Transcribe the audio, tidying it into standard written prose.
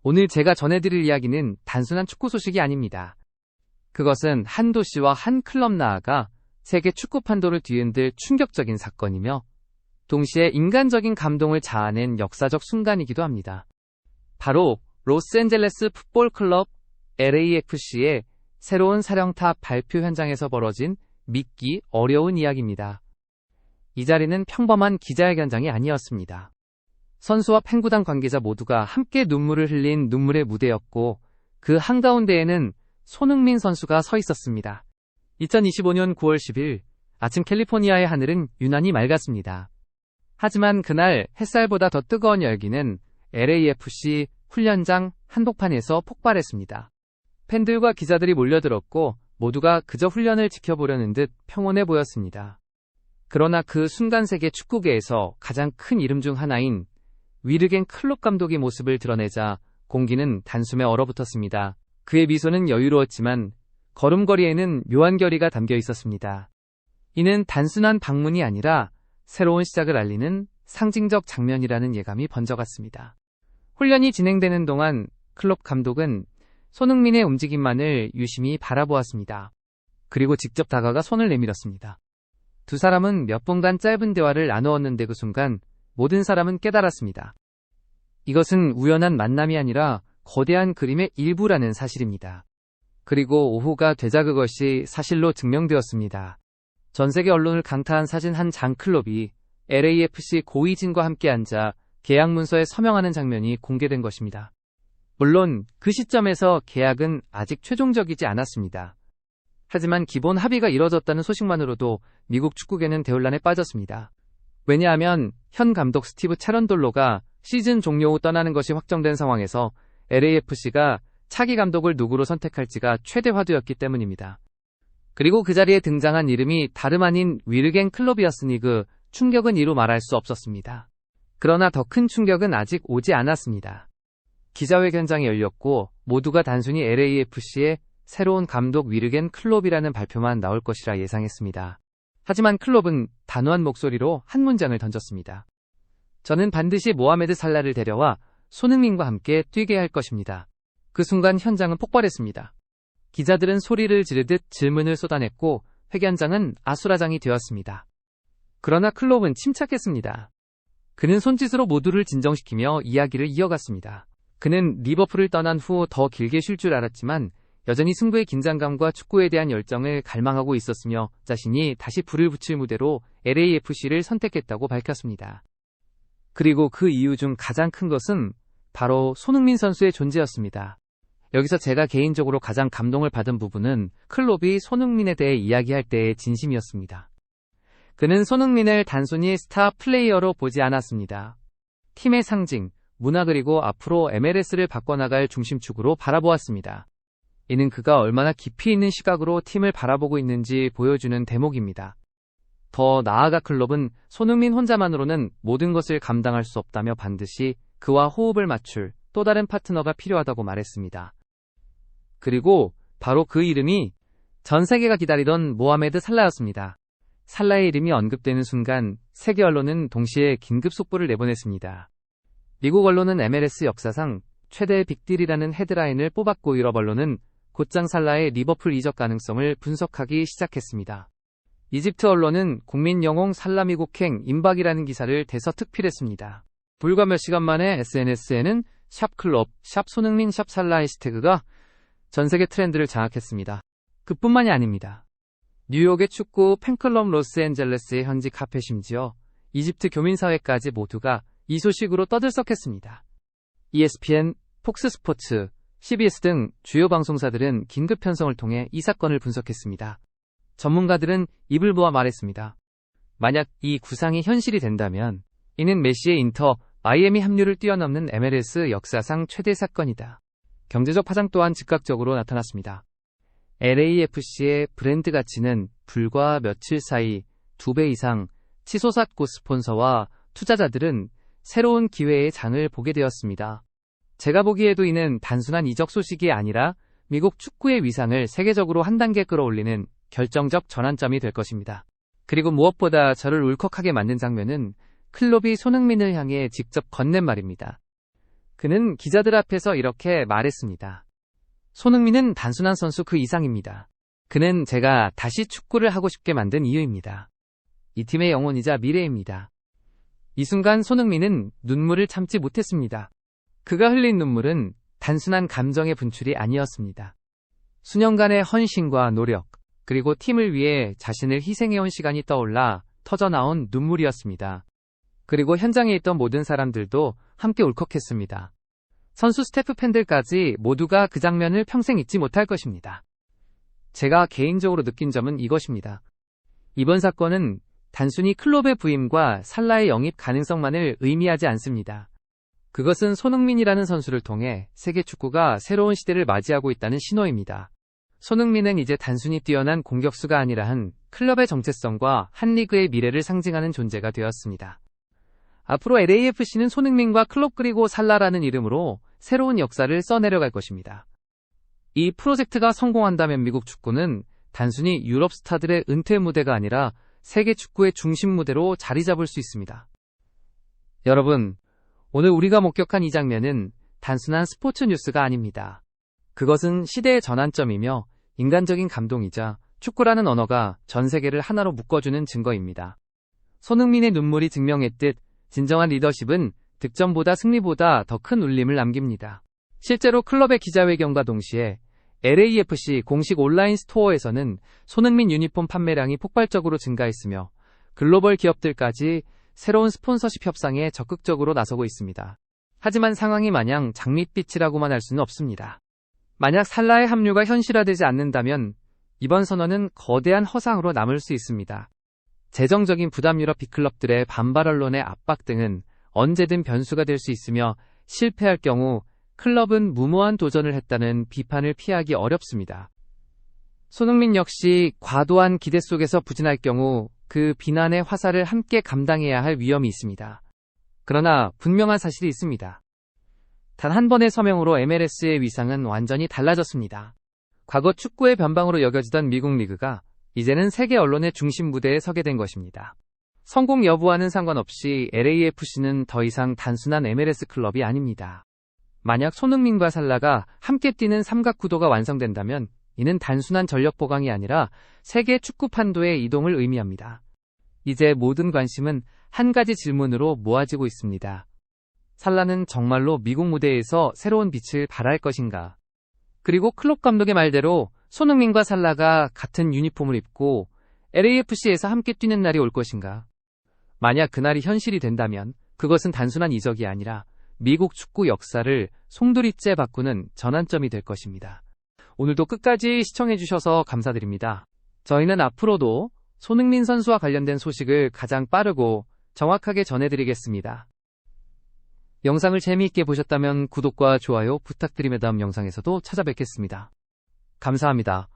오늘 제가 전해드릴 이야기는 단순한 축구 소식이 아닙니다. 그것은 한 도시와 한 클럽 나아가 세계 축구 판도를 뒤흔들 충격적인 사건이며 동시에 인간적인 감동을 자아낸 역사적 순간이기도 합니다. 바로 로스앤젤레스 풋볼 클럽 LAFC의 새로운 사령탑 발표 현장에서 벌어진 믿기 어려운 이야기입니다. 이 자리는 평범한 기자회견장이 아니었습니다. 선수와 팬구단 관계자 모두가 함께 눈물을 흘린 눈물의 무대였고 그 한가운데에는 손흥민 선수가 서 있었습니다. 2025년 9월 10일 아침 캘리포니아의 하늘은 유난히 맑았습니다. 하지만 그날 햇살보다 더 뜨거운 열기는 LAFC 훈련장 한복판에서 폭발했습니다. 팬들과 기자들이 몰려들었고 모두가 그저 훈련을 지켜보려는 듯 평온해 보였습니다. 그러나 그 순간 세계 축구계에서 가장 큰 이름 중 하나인 위르겐 클롭 감독의 모습을 드러내자 공기는 단숨에 얼어붙었습니다. 그의 미소는 여유로웠지만 걸음걸이에는 묘한 결의가 담겨 있었습니다. 이는 단순한 방문이 아니라 새로운 시작을 알리는 상징적 장면이라는 예감이 번져갔습니다. 훈련이 진행되는 동안 클롭 감독은 손흥민의 움직임만을 유심히 바라보았습니다. 그리고 직접 다가가 손을 내밀었습니다. 두 사람은 몇 분간 짧은 대화를 나누었는데 그 순간 모든 사람은 깨달았습니다. 이것은 우연한 만남이 아니라 거대한 그림의 일부라는 사실입니다. 그리고 오후가 되자 그것이 사실로 증명되었습니다. 전 세계 언론을 강타한 사진 한 장 클롭이 LAFC 고위진과 함께 앉아 계약 문서에 서명하는 장면이 공개된 것입니다. 물론 그 시점에서 계약은 아직 최종적이지 않았습니다. 하지만 기본 합의가 이뤄졌다는 소식만으로도 미국 축구계는 대혼란에 빠졌습니다. 왜냐하면 현 감독 스티브 차런돌로가 시즌 종료 후 떠나는 것이 확정된 상황에서 LAFC가 차기 감독을 누구로 선택할지가 최대 화두였기 때문입니다. 그리고 그 자리에 등장한 이름이 다름 아닌 위르겐 클롭이었으니 그 충격은 이루 말할 수 없었습니다. 그러나 더 큰 충격은 아직 오지 않았습니다. 기자회견장이 열렸고 모두가 단순히 LAFC의 새로운 감독 위르겐 클롭이라는 발표만 나올 것이라 예상했습니다. 하지만 클롭은 단호한 목소리로 한 문장을 던졌습니다. 저는 반드시 모하메드 살라를 데려와 손흥민과 함께 뛰게 할 것입니다. 그 순간 현장은 폭발했습니다. 기자들은 소리를 지르듯 질문을 쏟아냈고 회견장은 아수라장이 되었습니다. 그러나 클롭은 침착했습니다. 그는 손짓으로 모두를 진정시키며 이야기를 이어갔습니다. 그는 리버풀을 떠난 후 더 길게 쉴 줄 알았지만 여전히 승부의 긴장감과 축구에 대한 열정을 갈망하고 있었으며 자신이 다시 불을 붙일 무대로 LAFC를 선택했다고 밝혔습니다. 그리고 그 이유 중 가장 큰 것은 바로 손흥민 선수의 존재였습니다. 여기서 제가 개인적으로 가장 감동을 받은 부분은 클롭이 손흥민에 대해 이야기할 때의 진심이었습니다. 그는 손흥민을 단순히 스타 플레이어로 보지 않았습니다. 팀의 상징, 문화 그리고 앞으로 MLS를 바꿔나갈 중심축으로 바라보았습니다. 이는 그가 얼마나 깊이 있는 시각으로 팀을 바라보고 있는지 보여주는 대목입니다. 더 나아가 클롭은 손흥민 혼자만으로는 모든 것을 감당할 수 없다며 반드시 그와 호흡을 맞출 또 다른 파트너가 필요하다고 말했습니다. 그리고 바로 그 이름이 전 세계가 기다리던 모하메드 살라였습니다. 살라의 이름이 언급되는 순간 세계 언론은 동시에 긴급 속보를 내보냈습니다. 미국 언론은 MLS 역사상 최대의 빅딜이라는 헤드라인을 뽑았고 유럽 언론은 곧장 살라의 리버풀 이적 가능성을 분석하기 시작했습니다. 이집트 언론은 국민 영웅 살라 미국행 임박이라는 기사를 대서특필했습니다. 불과 몇 시간 만에 SNS에는 샵 클럽, 샵 손흥민, 샵 살라 해시태그가 전 세계 트렌드를 장악했습니다. 그뿐만이 아닙니다. 뉴욕의 축구 팬클럽 로스앤젤레스의 현지 카페 심지어 이집트 교민사회까지 모두가 이 소식으로 떠들썩했습니다. ESPN, 폭스스포츠, CBS 등 주요 방송사들은 긴급 편성을 통해 이 사건을 분석했습니다. 전문가들은 입을 모아 말했습니다. 만약 이 구상이 현실이 된다면 이는 메시의 인터 마이애미 합류를 뛰어넘는 MLS 역사상 최대 사건이다. 경제적 파장 또한 즉각적으로 나타났습니다. LAFC의 브랜드 가치는 불과 며칠 사이 2배 이상 치솟았고 스폰서와 투자자들은 새로운 기회의 장을 보게 되었습니다. 제가 보기에도 이는 단순한 이적 소식이 아니라 미국 축구의 위상을 세계적으로 한 단계 끌어올리는 결정적 전환점이 될 것입니다. 그리고 무엇보다 저를 울컥하게 만든 장면은 클롭이 손흥민을 향해 직접 건넨 말입니다. 그는 기자들 앞에서 이렇게 말했습니다. 손흥민은 단순한 선수 그 이상입니다. 그는 제가 다시 축구를 하고 싶게 만든 이유입니다. 이 팀의 영혼이자 미래입니다. 이 순간 손흥민은 눈물을 참지 못했습니다. 그가 흘린 눈물은 단순한 감정의 분출이 아니었습니다. 수년간의 헌신과 노력, 그리고 팀을 위해 자신을 희생해온 시간이 떠올라 터져나온 눈물이었습니다. 그리고 현장에 있던 모든 사람들도 함께 울컥했습니다. 선수 스태프 팬들까지 모두가 그 장면을 평생 잊지 못할 것입니다. 제가 개인적으로 느낀 점은 이것입니다. 이번 사건은 단순히 클롭의 부임과 살라의 영입 가능성만을 의미하지 않습니다. 그것은 손흥민이라는 선수를 통해 세계 축구가 새로운 시대를 맞이하고 있다는 신호입니다. 손흥민은 이제 단순히 뛰어난 공격수가 아니라 한 클럽의 정체성과 한 리그의 미래를 상징하는 존재가 되었습니다. 앞으로 LAFC는 손흥민과 클롭 그리고 살라라는 이름으로 새로운 역사를 써내려갈 것입니다. 이 프로젝트가 성공한다면 미국 축구는 단순히 유럽 스타들의 은퇴 무대가 아니라 세계 축구의 중심 무대로 자리 잡을 수 있습니다. 여러분, 오늘 우리가 목격한 이 장면은 단순한 스포츠 뉴스가 아닙니다. 그것은 시대의 전환점이며 인간적인 감동이자 축구라는 언어가 전 세계를 하나로 묶어주는 증거입니다. 손흥민의 눈물이 증명했듯 진정한 리더십은 득점보다 승리보다 더 큰 울림을 남깁니다. 실제로 클럽의 기자회견과 동시에 LAFC 공식 온라인 스토어에서는 손흥민 유니폼 판매량이 폭발적으로 증가했으며 글로벌 기업들까지 새로운 스폰서십 협상에 적극적으로 나서고 있습니다. 하지만 상황이 마냥 장밋빛이라고만 할 수는 없습니다. 만약 살라의 합류가 현실화되지 않는다면 이번 선언은 거대한 허상으로 남을 수 있습니다. 재정적인 부담 유럽 빅클럽들의 반발 언론의 압박 등은 언제든 변수가 될 수 있으며 실패할 경우 클럽은 무모한 도전을 했다는 비판을 피하기 어렵습니다. 손흥민 역시 과도한 기대 속에서 부진할 경우 그 비난의 화살을 함께 감당해야 할 위험이 있습니다. 그러나 분명한 사실이 있습니다. 단 한 번의 서명으로 MLS의 위상은 완전히 달라졌습니다. 과거 축구의 변방으로 여겨지던 미국 리그가 이제는 세계 언론의 중심 무대에 서게 된 것입니다. 성공 여부와는 상관없이 LAFC는 더 이상 단순한 MLS 클럽이 아닙니다. 만약 손흥민과 살라가 함께 뛰는 삼각구도가 완성된다면 이는 단순한 전력 보강이 아니라 세계 축구 판도의 이동을 의미합니다. 이제 모든 관심은 한 가지 질문으로 모아지고 있습니다. 살라는 정말로 미국 무대에서 새로운 빛을 발할 것인가? 그리고 클롭 감독의 말대로 손흥민과 살라가 같은 유니폼을 입고 LAFC에서 함께 뛰는 날이 올 것인가? 만약 그날이 현실이 된다면 그것은 단순한 이적이 아니라 미국 축구 역사를 송두리째 바꾸는 전환점이 될 것입니다. 오늘도 끝까지 시청해주셔서 감사드립니다. 저희는 앞으로도 손흥민 선수와 관련된 소식을 가장 빠르고 정확하게 전해드리겠습니다. 영상을 재미있게 보셨다면 구독과 좋아요 부탁드리며 다음 영상에서도 찾아뵙겠습니다. 감사합니다.